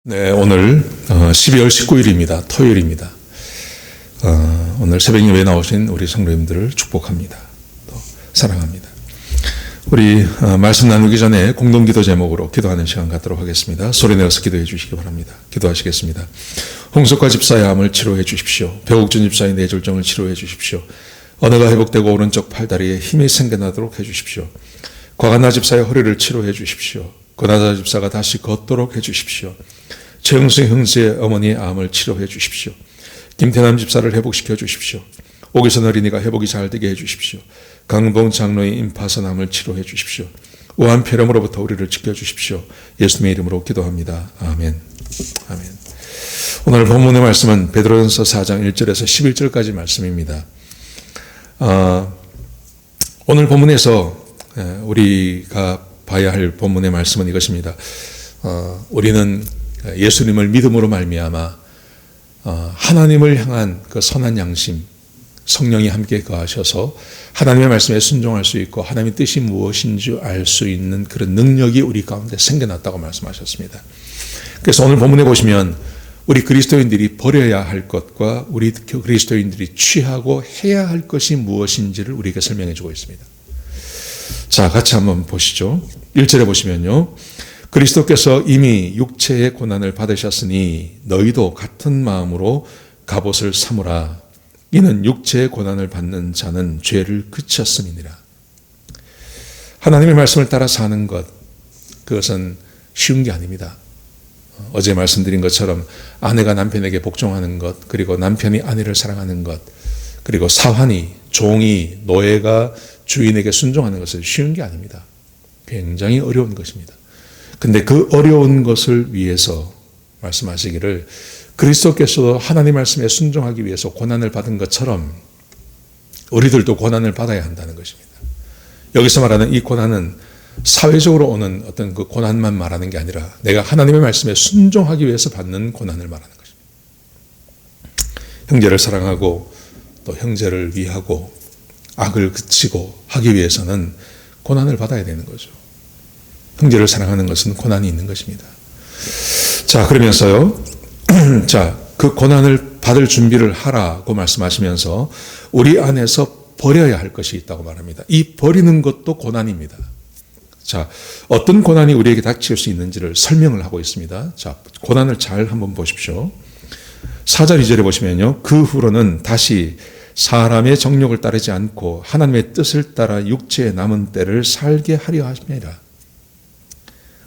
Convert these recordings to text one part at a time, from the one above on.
네, 오늘 12월 19일입니다. 토요일입니다. 오늘 새벽 예배에 나오신 우리 성도님들을 축복합니다. 또 사랑합니다. 우리 말씀 나누기 전에 공동기도 제목으로 기도하는 시간 갖도록 하겠습니다. 소리 내어서 기도해 주시기 바랍니다. 기도하시겠습니다. 홍석화 집사의 암을 치료해 주십시오. 배옥준 집사의 뇌졸중을 치료해 주십시오. 언어가 회복되고 오른쪽 팔다리에 힘이 생겨나도록 해 주십시오. 과간나 집사의 허리를 치료해 주십시오. 권하자 집사가 다시 걷도록 해 주십시오. 최영승 형제의 어머니의 암을 치료해 주십시오. 김태남 집사를 회복시켜 주십시오. 오기선 어린이가 회복이 잘 되게 해 주십시오. 강봉 장로의 임파선 암을 치료해 주십시오. 우한 폐렴으로부터 우리를 지켜주십시오. 예수님의 이름으로 기도합니다. 아멘. 아멘. 오늘 본문의 말씀은 베드로전서 4장 1절에서 11절까지 말씀입니다. 오늘 본문에서 우리가 봐야 할 본문의 말씀은 이것입니다. 우리는 예수님을 믿음으로 말미암아 하나님을 향한 그 선한 양심, 성령이 함께 거하셔서 하나님의 말씀에 순종할 수 있고 하나님의 뜻이 무엇인지 알 수 있는 그런 능력이 우리 가운데 생겨났다고 말씀하셨습니다. 그래서 오늘 본문에 보시면 우리 그리스도인들이 버려야 할 것과 우리 그리스도인들이 취하고 해야 할 것이 무엇인지를 우리에게 설명해 주고 있습니다. 자, 같이 한번 보시죠. 1절에 보시면요. 그리스도께서 이미 육체의 고난을 받으셨으니 너희도 같은 마음으로 갑옷을 삼으라. 이는 육체의 고난을 받는 자는 죄를 그쳤음이니라. 하나님의 말씀을 따라 사는 것, 그것은 쉬운 게 아닙니다. 어제 말씀드린 것처럼 아내가 남편에게 복종하는 것, 그리고 남편이 아내를 사랑하는 것, 그리고 사환이, 종이, 노예가 주인에게 순종하는 것은 쉬운 게 아닙니다. 굉장히 어려운 것입니다. 근데 그 어려운 것을 위해서 말씀하시기를 그리스도께서도 하나님 말씀에 순종하기 위해서 고난을 받은 것처럼 우리들도 고난을 받아야 한다는 것입니다. 여기서 말하는 이 고난은 사회적으로 오는 어떤 그 고난만 말하는 게 아니라 내가 하나님의 말씀에 순종하기 위해서 받는 고난을 말하는 것입니다. 형제를 사랑하고 또 형제를 위하고 악을 그치고 하기 위해서는 고난을 받아야 되는 거죠. 형제를 사랑하는 것은 고난이 있는 것입니다. 자, 그러면서요. 자, 그 고난을 받을 준비를 하라고 말씀하시면서 우리 안에서 버려야 할 것이 있다고 말합니다. 이 버리는 것도 고난입니다. 자, 어떤 고난이 우리에게 닥칠 수 있는지를 설명을 하고 있습니다. 자, 고난을 잘 한번 보십시오. 4절 2절에 보시면요. 그 후로는 다시 사람의 정욕을 따르지 않고 하나님의 뜻을 따라 육체의 남은 때를 살게 하려 하십니다.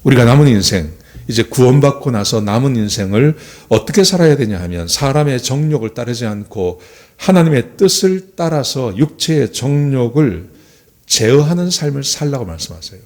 우리가 남은 인생, 이제 구원받고 나서 남은 인생을 어떻게 살아야 되냐 하면 사람의 정욕을 따르지 않고 하나님의 뜻을 따라서 육체의 정욕을 제어하는 삶을 살라고 말씀하세요.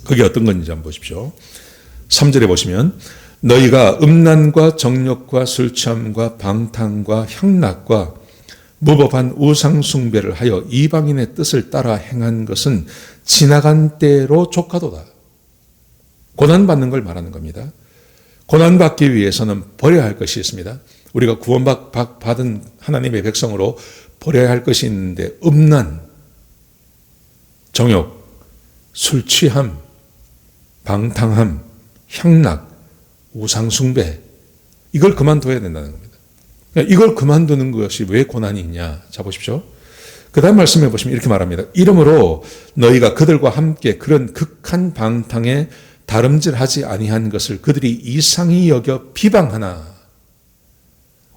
그게 어떤 건지 한번 보십시오. 3절에 보시면 너희가 음란과 정욕과 술취함과 방탕과 향락과 무법한 우상숭배를 하여 이방인의 뜻을 따라 행한 것은 지나간 때로 족하도다. 고난받는 걸 말하는 겁니다. 고난받기 위해서는 버려야 할 것이 있습니다. 우리가 구원받은 하나님의 백성으로 버려야 할 것이 있는데 음란, 정욕, 술취함, 방탕함, 향락, 우상숭배, 이걸 그만둬야 된다는 겁니다. 이걸 그만두는 것이 왜 고난이 있냐? 자, 보십시오. 그 다음 말씀해 보시면 이렇게 말합니다. 이러므로 너희가 그들과 함께 그런 극한 방탕에 다름질하지 아니한 것을 그들이 이상히 여겨 비방하나.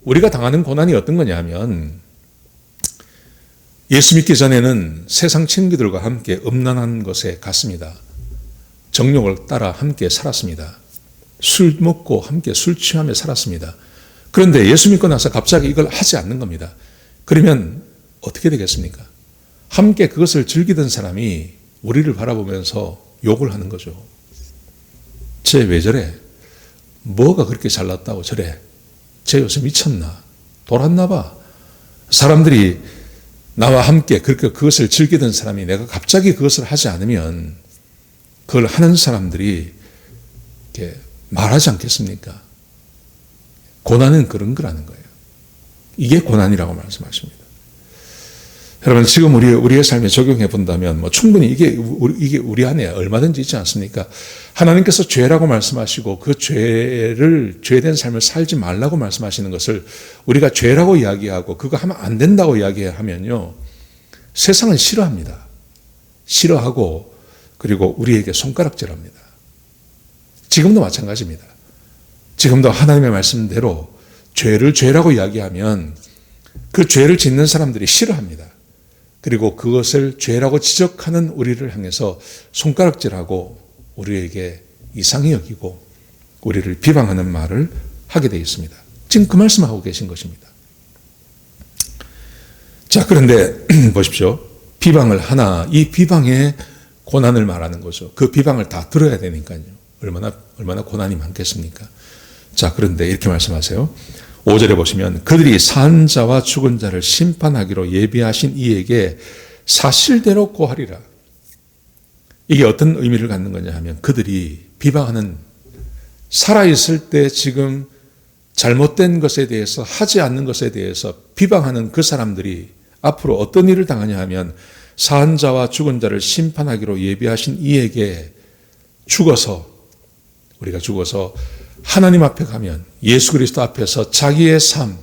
우리가 당하는 고난이 어떤 거냐면 예수 믿기 전에는 세상 친구들과 함께 음란한 것에 갔습니다. 정욕을 따라 함께 살았습니다. 술 먹고 함께 술 취하며 살았습니다. 그런데 예수 믿고 나서 갑자기 이걸 하지 않는 겁니다. 그러면 어떻게 되겠습니까? 함께 그것을 즐기던 사람이 우리를 바라보면서 욕을 하는 거죠. 쟤 왜 저래? 뭐가 그렇게 잘났다고 저래? 쟤 요새 미쳤나? 돌았나 봐. 사람들이 나와 함께 그렇게 그것을 즐기던 사람이 내가 갑자기 그것을 하지 않으면 그걸 하는 사람들이 이렇게 말하지 않겠습니까? 고난은 그런 거라는 거예요. 이게 고난이라고 말씀하십니다. 여러분 지금 우리의 삶에 적용해 본다면 충분히 이게 우리 안에 얼마든지 있지 않습니까? 하나님께서 죄라고 말씀하시고 그 죄된 삶을 살지 말라고 말씀하시는 것을 우리가 죄라고 이야기하고 그거 하면 안 된다고 이야기하면요, 세상은 싫어합니다. 싫어하고 그리고 우리에게 손가락질합니다. 지금도 마찬가지입니다. 지금도 하나님의 말씀대로 죄를 죄라고 이야기하면 그 죄를 짓는 사람들이 싫어합니다. 그리고 그것을 죄라고 지적하는 우리를 향해서 손가락질하고 우리에게 이상히 여기고 우리를 비방하는 말을 하게 되어 있습니다. 지금 그 말씀하고 계신 것입니다. 자, 그런데 보십시오. 비방을 하나, 이 비방의 고난을 말하는 거죠. 그 비방을 다 들어야 되니까요. 얼마나 고난이 많겠습니까? 자, 그런데 이렇게 말씀하세요. 5절에 보시면 그들이 산 자와 죽은 자를 심판하기로 예비하신 이에게 사실대로 고하리라. 이게 어떤 의미를 갖는 거냐 하면 그들이 비방하는, 살아있을 때 지금 잘못된 것에 대해서, 하지 않는 것에 대해서 비방하는 그 사람들이 앞으로 어떤 일을 당하냐 하면 산 자와 죽은 자를 심판하기로 예비하신 이에게 우리가 죽어서 하나님 앞에 가면 예수 그리스도 앞에서 자기의 삶,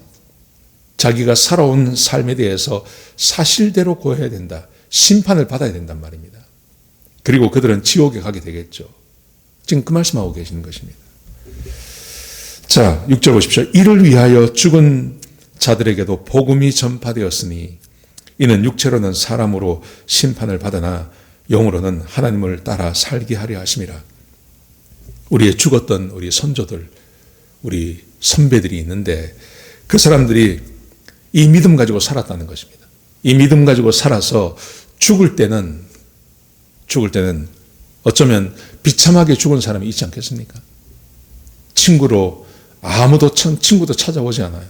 자기가 살아온 삶에 대해서 사실대로 고해야 된다. 심판을 받아야 된단 말입니다. 그리고 그들은 지옥에 가게 되겠죠. 지금 그 말씀하고 계시는 것입니다. 자, 6절 보십시오. 이를 위하여 죽은 자들에게도 복음이 전파되었으니 이는 육체로는 사람으로 심판을 받으나 영으로는 하나님을 따라 살게 하려 하심이라. 우리의 죽었던 우리 선조들, 우리 선배들이 있는데 그 사람들이 이 믿음 가지고 살았다는 것입니다. 이 믿음 가지고 살아서 죽을 때는 어쩌면 비참하게 죽은 사람이 있지 않겠습니까? 친구도 찾아오지 않아요.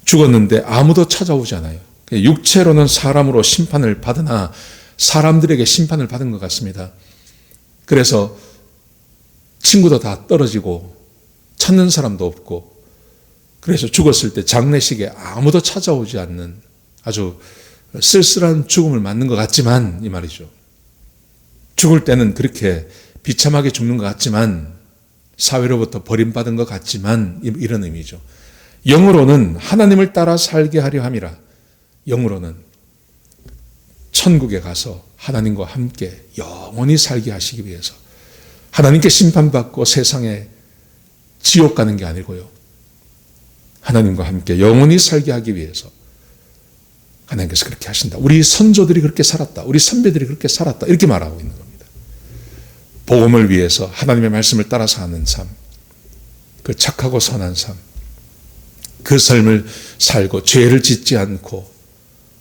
죽었는데 아무도 찾아오지 않아요. 육체로는 사람으로 심판을 받으나 사람들에게 심판을 받은 것 같습니다. 그래서 친구도 다 떨어지고 찾는 사람도 없고, 그래서 죽었을 때 장례식에 아무도 찾아오지 않는 아주 쓸쓸한 죽음을 맞는 것 같지만, 이 말이죠. 죽을 때는 그렇게 비참하게 죽는 것 같지만, 사회로부터 버림받은 것 같지만, 이런 의미죠. 영으로는 하나님을 따라 살게 하려 함이라. 영으로는 천국에 가서 하나님과 함께 영원히 살게 하시기 위해서, 하나님께 심판받고 세상에 지옥 가는 게 아니고요, 하나님과 함께 영원히 살게 하기 위해서 하나님께서 그렇게 하신다. 우리 선조들이 그렇게 살았다. 우리 선배들이 그렇게 살았다. 이렇게 말하고 있는 겁니다. 복음을 위해서 하나님의 말씀을 따라 사는 삶, 그 착하고 선한 삶, 그 삶을 살고 죄를 짓지 않고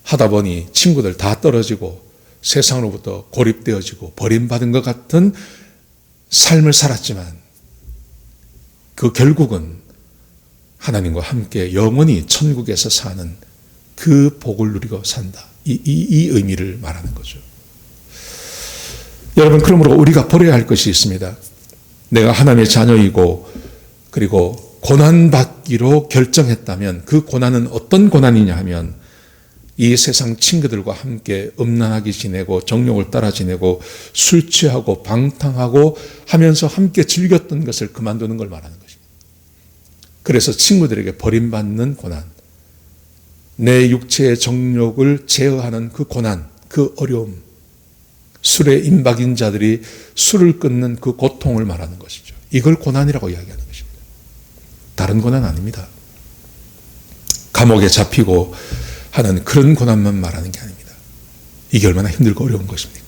하다 보니 친구들 다 떨어지고 세상으로부터 고립되어지고 버림받은 것 같은 삶을 살았지만 그 결국은 하나님과 함께 영원히 천국에서 사는 그 복을 누리고 산다. 이 의미를 말하는 거죠. 여러분, 그러므로 우리가 버려야 할 것이 있습니다. 내가 하나님의 자녀이고 그리고 고난받기로 결정했다면 그 고난은 어떤 고난이냐 하면 이 세상 친구들과 함께 음란하게 지내고 정욕을 따라 지내고 술 취하고 방탕하고 하면서 함께 즐겼던 것을 그만두는 걸 말하는 것입니다. 그래서 친구들에게 버림받는 고난, 내 육체의 정욕을 제어하는 그 고난, 그 어려움, 술에 임박인 자들이 술을 끊는 그 고통을 말하는 것이죠. 이걸 고난이라고 이야기하는 것입니다. 다른 고난 아닙니다. 감옥에 잡히고 하는 그런 고난만 말하는 게 아닙니다. 이게 얼마나 힘들고 어려운 것입니까?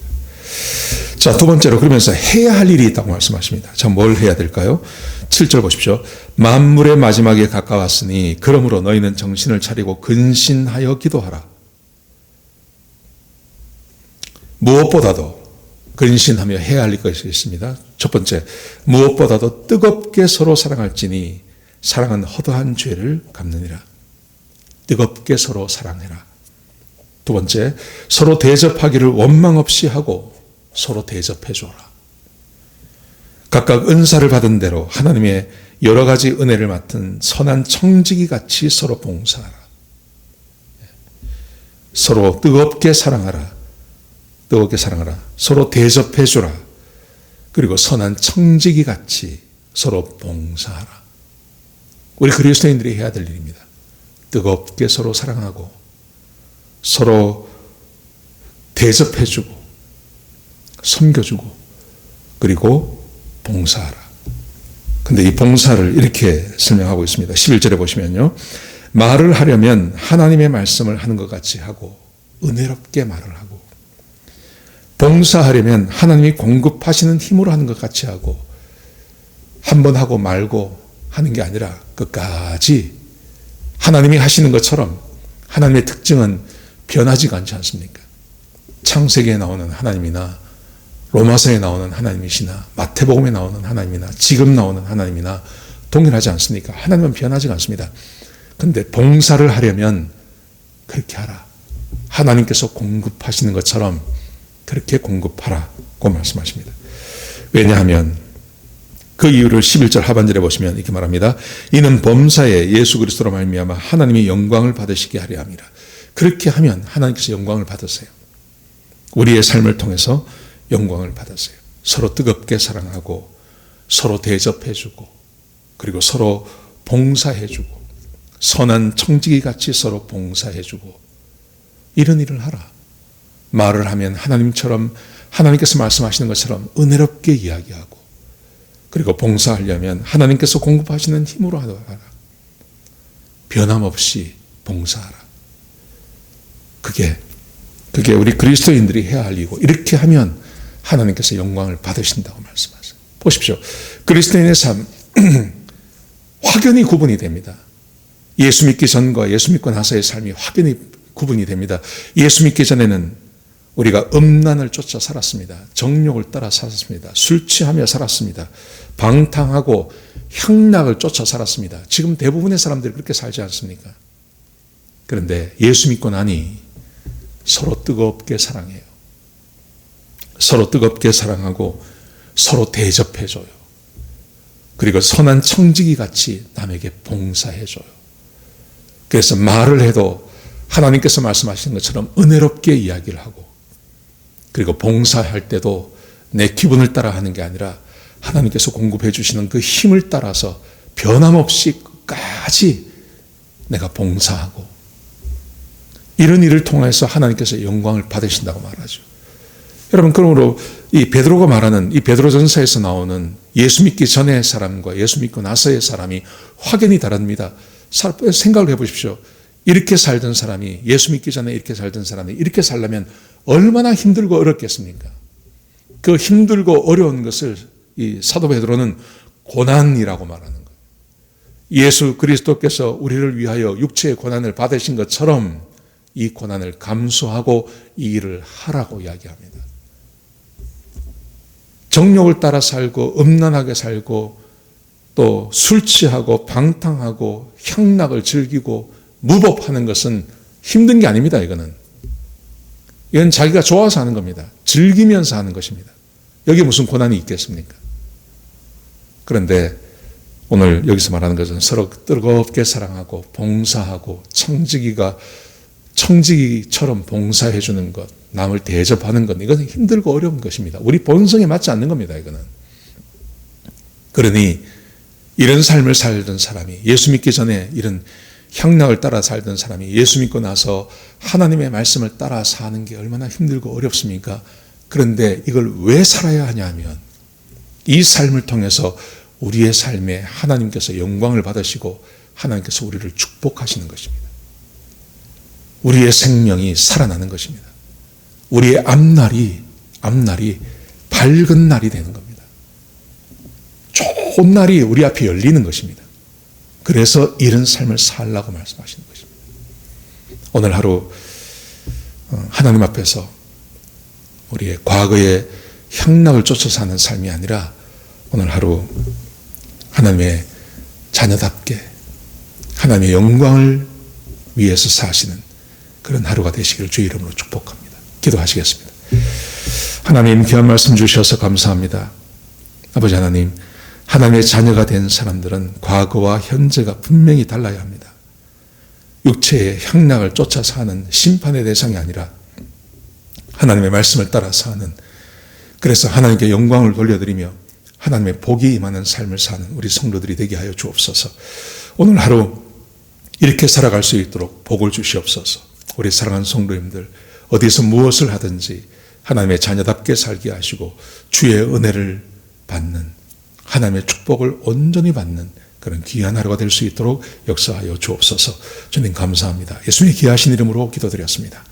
자, 두 번째로 그러면서 해야 할 일이 있다고 말씀하십니다. 자, 뭘 해야 될까요? 7절 보십시오. 만물의 마지막에 가까웠으니 그러므로 너희는 정신을 차리고 근신하여 기도하라. 무엇보다도 근신하며 해야 할 것이 있습니다. 첫 번째, 무엇보다도 뜨겁게 서로 사랑할지니 사랑은 허다한 죄를 갚느니라. 뜨겁게 서로 사랑해라. 두 번째, 서로 대접하기를 원망 없이 하고 서로 대접해 줘라. 각각 은사를 받은 대로 하나님의 여러 가지 은혜를 맡은 선한 청지기 같이 서로 봉사하라. 서로 뜨겁게 사랑하라. 뜨겁게 사랑하라. 서로 대접해 주라. 그리고 선한 청지기 같이 서로 봉사하라. 우리 그리스도인들이 해야 될 일입니다. 뜨겁게 서로 사랑하고 서로 대접해 주고 섬겨주고 그리고 봉사하라. 근데 이 봉사를 이렇게 설명하고 있습니다. 11절에 보시면요. 말을 하려면 하나님의 말씀을 하는 것 같이 하고 은혜롭게 말을 하고, 봉사하려면 하나님이 공급하시는 힘으로 하는 것 같이 하고, 한 번 하고 말고 하는 게 아니라 끝까지 하나님이 하시는 것처럼. 하나님의 특징은 변하지가 않지 않습니까? 창세기에 나오는 하나님이나 로마서에 나오는 하나님이시나 마태복음에 나오는 하나님이나 지금 나오는 하나님이나 동일하지 않습니까? 하나님은 변하지가 않습니다. 그런데 봉사를 하려면 그렇게 하라. 하나님께서 공급하시는 것처럼 그렇게 공급하라고 말씀하십니다. 왜냐하면 그 이유를 11절 하반절에 보시면 이렇게 말합니다. 이는 범사에 예수 그리스도로 말미암아 하나님이 영광을 받으시게 하려 함이라. 그렇게 하면 하나님께서 영광을 받으세요. 우리의 삶을 통해서 영광을 받으세요. 서로 뜨겁게 사랑하고 서로 대접해주고 그리고 서로 봉사해주고 선한 청지기 같이 서로 봉사해주고 이런 일을 하라. 말을 하면 하나님처럼, 하나님께서 말씀하시는 것처럼 은혜롭게 이야기하고, 그리고 봉사하려면 하나님께서 공급하시는 힘으로 하라. 변함없이 봉사하라. 그게 우리 그리스도인들이 해야 할 일이고, 이렇게 하면 하나님께서 영광을 받으신다고 말씀하세요. 보십시오. 그리스도인의 삶 확연히 구분이 됩니다. 예수 믿기 전과 예수 믿고 나서의 삶이 확연히 구분이 됩니다. 예수 믿기 전에는 우리가 음란을 쫓아 살았습니다. 정욕을 따라 살았습니다. 술 취하며 살았습니다. 방탕하고 향락을 쫓아 살았습니다. 지금 대부분의 사람들이 그렇게 살지 않습니까? 그런데 예수 믿고 나니 서로 뜨겁게 사랑해요. 서로 뜨겁게 사랑하고 서로 대접해줘요. 그리고 선한 청지기 같이 남에게 봉사해줘요. 그래서 말을 해도 하나님께서 말씀하시는 것처럼 은혜롭게 이야기를 하고, 그리고 봉사할 때도 내 기분을 따라 하는 게 아니라 하나님께서 공급해 주시는 그 힘을 따라서 변함없이 끝까지 내가 봉사하고, 이런 일을 통해서 하나님께서 영광을 받으신다고 말하죠. 여러분, 그러므로 이 베드로가 말하는 이 베드로전서에서 나오는 예수 믿기 전의 사람과 예수 믿고 나서의 사람이 확연히 다릅니다. 생각을 해보십시오. 이렇게 살던 사람이, 예수 믿기 전에 이렇게 살던 사람이 이렇게 살려면 얼마나 힘들고 어렵겠습니까? 그 힘들고 어려운 것을 이 사도 베드로는 고난이라고 말하는 거예요. 예수 그리스도께서 우리를 위하여 육체의 고난을 받으신 것처럼 이 고난을 감수하고 이 일을 하라고 이야기합니다. 정욕을 따라 살고 음란하게 살고 또 술 취하고 방탕하고 향락을 즐기고 무법하는 것은 힘든 게 아닙니다. 이건 자기가 좋아서 하는 겁니다. 즐기면서 하는 것입니다. 여기에 무슨 고난이 있겠습니까? 그런데 오늘 여기서 말하는 것은 서로 뜨겁게 사랑하고 봉사하고 청지기처럼 봉사해 주는 것, 남을 대접하는 것, 이것은 힘들고 어려운 것입니다. 우리 본성에 맞지 않는 겁니다. 이거는. 그러니 이런 삶을 살던 사람이, 예수 믿기 전에 이런 향락을 따라 살던 사람이 예수 믿고 나서 하나님의 말씀을 따라 사는 게 얼마나 힘들고 어렵습니까? 그런데 이걸 왜 살아야 하냐면 이 삶을 통해서 우리의 삶에 하나님께서 영광을 받으시고 하나님께서 우리를 축복하시는 것입니다. 우리의 생명이 살아나는 것입니다. 우리의 앞날이 밝은 날이 되는 겁니다. 좋은 날이 우리 앞에 열리는 것입니다. 그래서 이런 삶을 살라고 말씀하시는 것입니다. 오늘 하루 하나님 앞에서 우리의 과거의 향락을 쫓아 사는 삶이 아니라 오늘 하루 하나님의 자녀답게 하나님의 영광을 위해서 사시는 그런 하루가 되시기를 주의 이름으로 축복합니다. 기도하시겠습니다. 하나님, 귀한 말씀 주셔서 감사합니다. 아버지 하나님, 하나님의 자녀가 된 사람들은 과거와 현재가 분명히 달라야 합니다. 육체의 향락을 쫓아 사는 심판의 대상이 아니라 하나님의 말씀을 따라 사는, 그래서 하나님께 영광을 돌려드리며 하나님의 복이 임하는 삶을 사는 우리 성도들이 되게 하여 주옵소서. 오늘 하루 이렇게 살아갈 수 있도록 복을 주시옵소서. 우리 사랑하는 성도님들, 어디서 무엇을 하든지 하나님의 자녀답게 살게 하시고 주의 은혜를 받는, 하나님의 축복을 온전히 받는 그런 귀한 하루가 될 수 있도록 역사하여 주옵소서. 주님 감사합니다. 예수님의 귀하신 이름으로 기도드렸습니다.